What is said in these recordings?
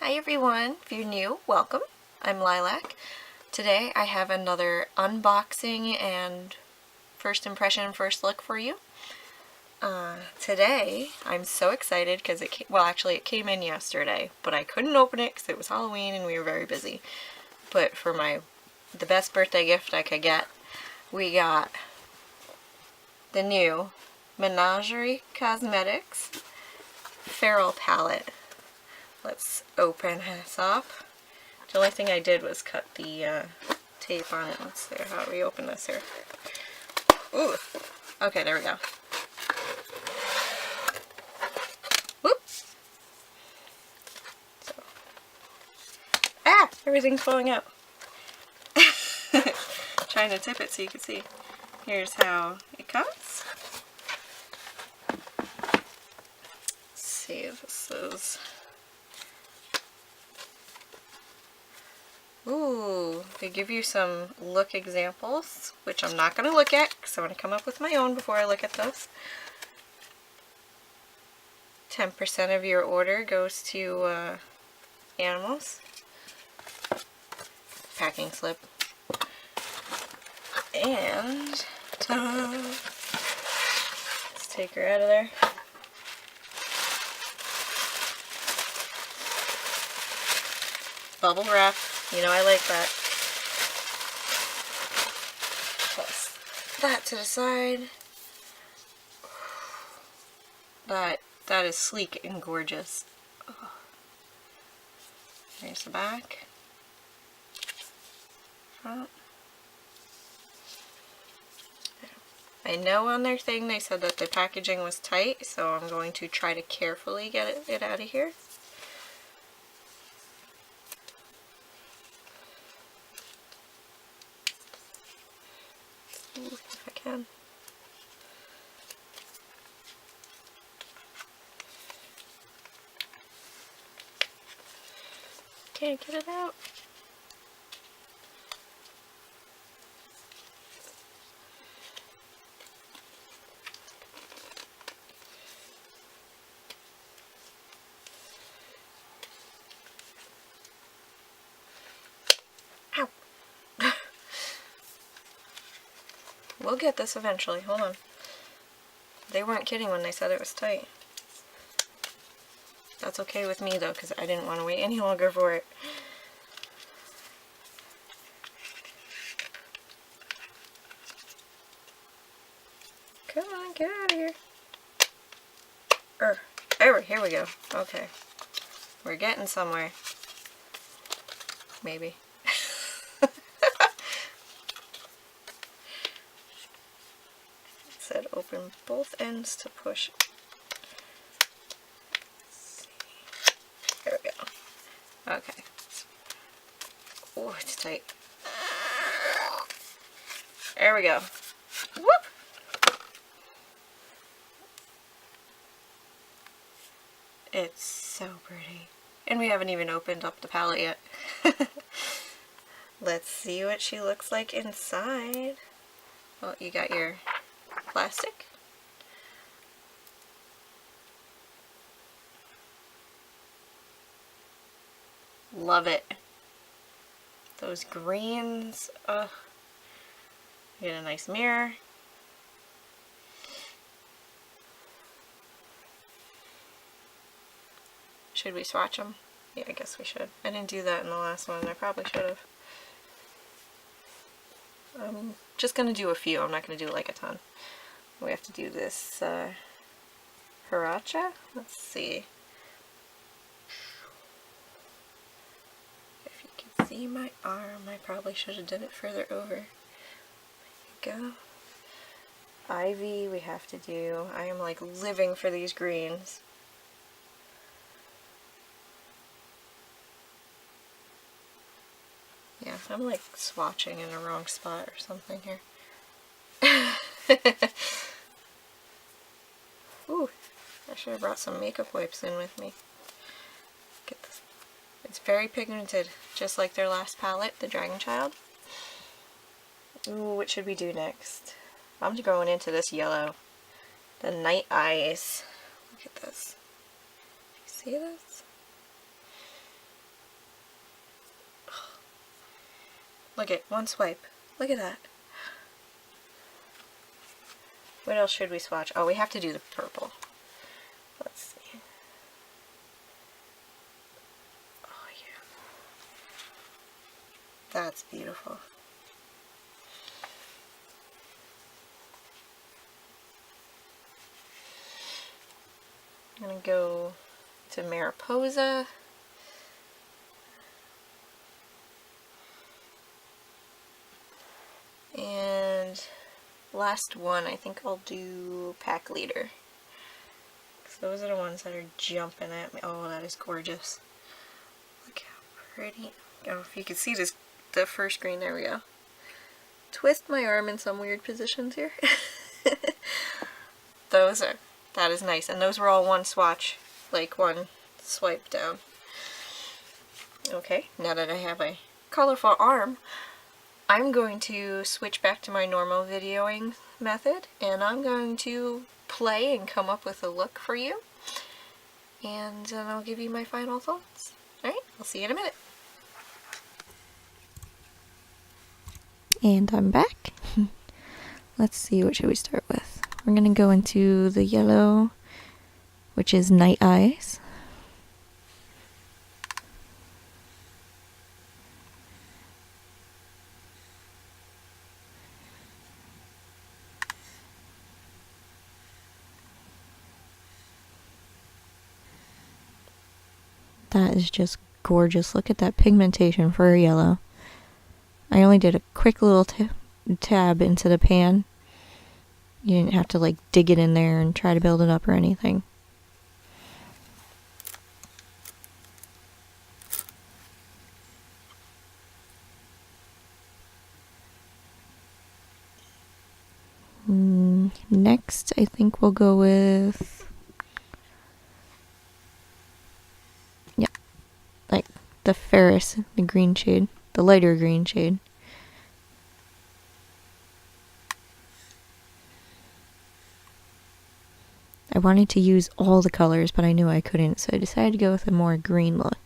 Hi everyone, if you're new, welcome. I'm Lilac. Today I have another unboxing and first impression, first look for you. Today I'm so excited because it came in yesterday, but I couldn't open it because it was Halloween and we were very busy. But for the best birthday gift I could get, we got the new Menagerie Cosmetics Feral palette. Let's open this up. The only thing I did was cut the tape on it. Let's see how we open this here. Ooh. Okay, there we go. Whoop. So. Ah! Everything's falling out. Trying to tip it so you can see. Here's how it comes. Let's see if this is... Ooh, they give you some look examples, which I'm not going to look at because I want to come up with my own before I look at this. 10% of your order goes to animals. Packing slip. And let's take her out of there. Bubble wrap. You know I like that. Plus that to the side. That is sleek and gorgeous. Oh. Here's the back. Front. I know on their thing they said that the packaging was tight, so I'm going to try to carefully get it out of here. If I can. Can't get it out. Ow. We'll get this eventually. Hold on. They weren't kidding when they said it was tight. That's okay with me though, because I didn't want to wait any longer for it. Come on, get out of here. Here we go. Okay. We're getting somewhere. Maybe. Said open both ends to push. There we go. Okay. Oh, it's tight. There we go. Whoop! It's so pretty. And we haven't even opened up the palette yet. Let's see what she looks like inside. Well, you got your plastic. Love it. Those greens. Ugh. Get a nice mirror. Should we swatch them? Yeah, I guess we should. I didn't do that in the last one. I probably should have. I'm just going to do a few. I'm not going to do like a ton. We have to do this Huechera. Let's see. If you can see my arm, I probably should have done it further over. There you go. Ivy we have to do. I am like living for these greens. Yeah, I'm like swatching in the wrong spot or something here. Ooh, I should have brought some makeup wipes in with me. Get this. It's very pigmented, just like their last palette, the Dragon Child. Ooh, what should we do next? I'm going into this yellow. The Night Eyes. Look at this. You see this? Look at one swipe. Look at that. What else should we swatch? Oh, we have to do the purple. Let's see. Oh, yeah. That's beautiful. I'm going to go to Mariposa. And last one, I think I'll do Pack Leader. Because those are the ones that are jumping at me. Oh, that is gorgeous. Look how pretty. Oh, if you can see this, the first green, there we go. Twist my arm in some weird positions here. That is nice. And those were all one swatch, like one swipe down. Okay, now that I have a colorful arm, I'm going to switch back to my normal videoing method, and I'm going to play and come up with a look for you, and then I'll give you my final thoughts. Alright, I'll see you in a minute. And I'm back. Let's see, what should we start with? We're going to go into the yellow, which is Night Eyes. That is just gorgeous. Look at that pigmentation for a yellow. I only did a quick little tab into the pan. You didn't have to like dig it in there and try to build it up or anything. Next, I think we'll go with, yeah, like the Fenris, the green shade, the lighter green shade. I wanted to use all the colors, but I knew I couldn't, so I decided to go with a more green look.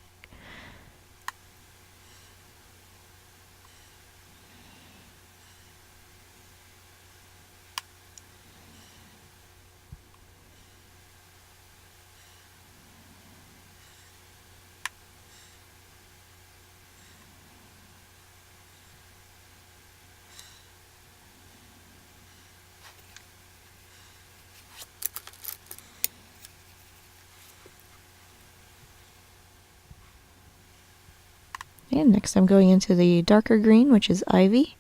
And next I'm going into the darker green, which is Ivy,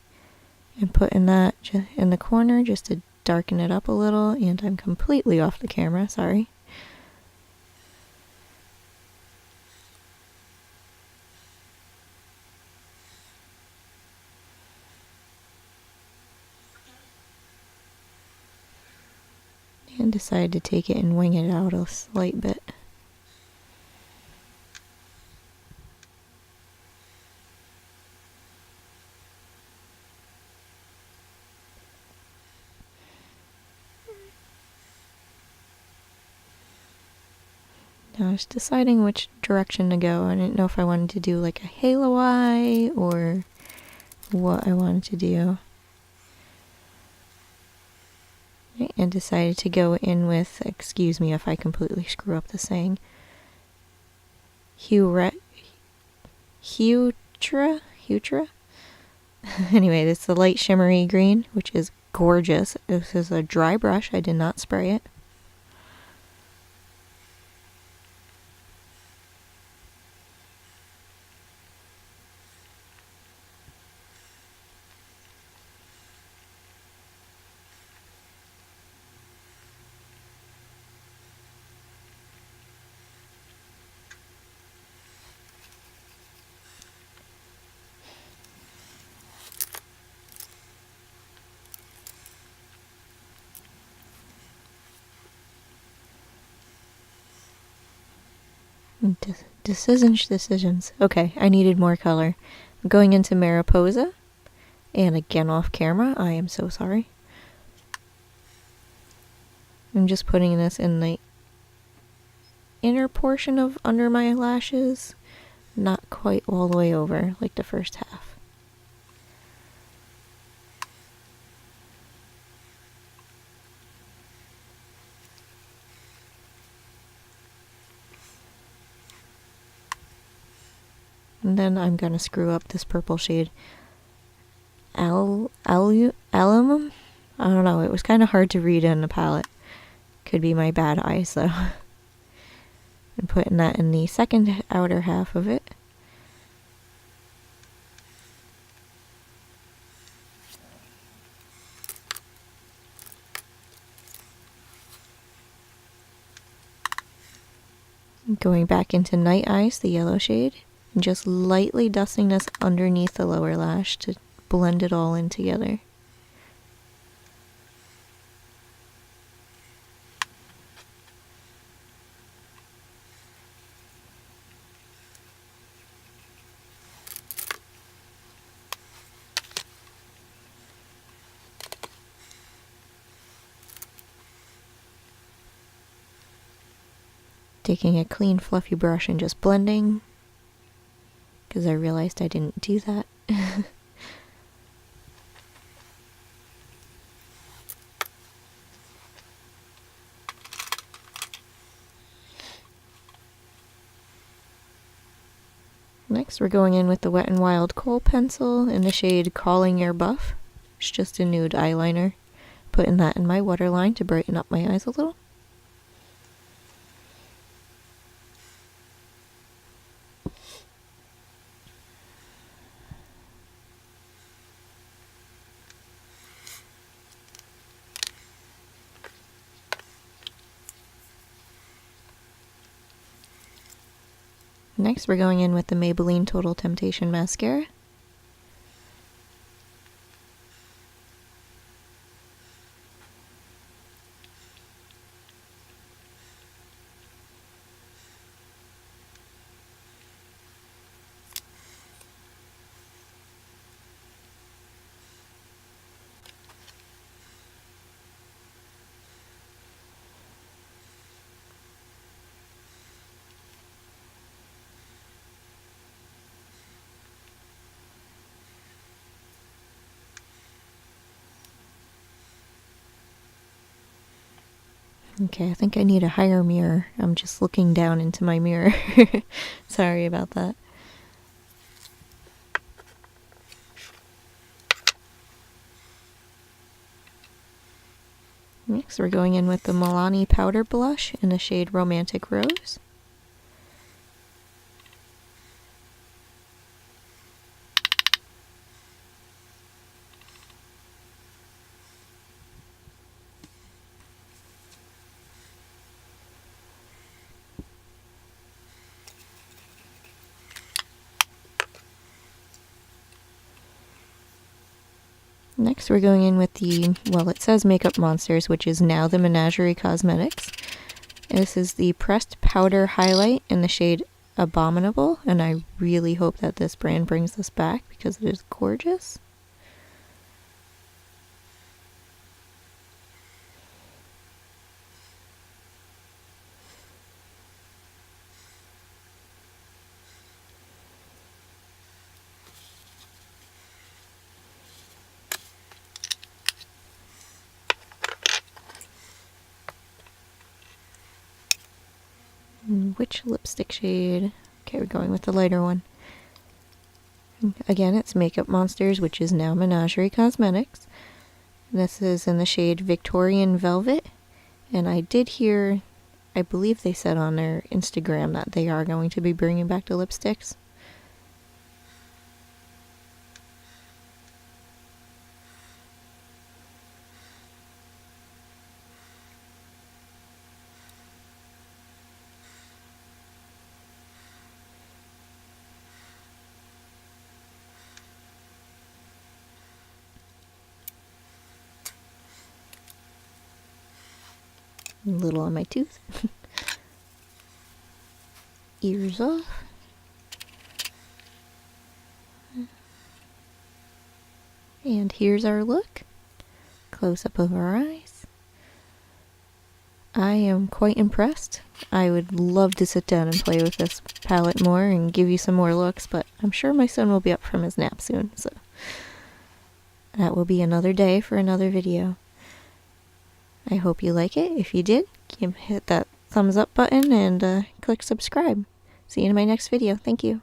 and putting that in the corner just to darken it up a little, and I'm completely off the camera, sorry. And decided to take it and wing it out a slight bit. I was deciding which direction to go. I didn't know if I wanted to do like a halo eye or what I wanted to do. And decided to go in with, excuse me if I completely screw up the saying, Huechera? Anyway, it's the light shimmery green, which is gorgeous. This is a dry brush, I did not spray it. Decisions. Okay, I needed more color. I'm going into Mariposa, and again off camera. I am so sorry. I'm just putting this in the inner portion of under my lashes, not quite all the way over like the first half. And then I'm gonna screw up this purple shade. Allium? I don't know, it was kind of hard to read in the palette. Could be my bad eyes though. I'm putting that in the second outer half of it. Going back into Night Eyes, the yellow shade, and just lightly dusting this underneath the lower lash to blend it all in together. Taking a clean fluffy brush and just blending, because I realized I didn't do that. Next we're going in with the Wet n Wild Kohl pencil in the shade Calling Your Buff. It's just a nude eyeliner. Putting that in my waterline to brighten up my eyes a little. Next, we're going in with the Maybelline Total Temptation Mascara. Okay, I think I need a higher mirror. I'm just looking down into my mirror. Sorry about that. Next, we're going in with the Milani Powder Blush in the shade Romantic Rose. Next, we're going in with the, well, it says Makeup Monsters, which is now the Menagerie Cosmetics. This is the Pressed Powder Highlight in the shade Abominable, and I really hope that this brand brings this back because it is gorgeous. Which lipstick shade? Okay, we're going with the lighter one. Again, it's Makeup Monsters, which is now Menagerie Cosmetics. This is in the shade Victorian Velvet. And I did hear, I believe they said on their Instagram that they are going to be bringing back the lipsticks. A little on my tooth. Ears off. And here's our look. Close up of our eyes. I am quite impressed. I would love to sit down and play with this palette more and give you some more looks, but I'm sure my son will be up from his nap soon, so that will be another day for another video. I hope you like it. If you did, hit that thumbs up button and click subscribe. See you in my next video. Thank you.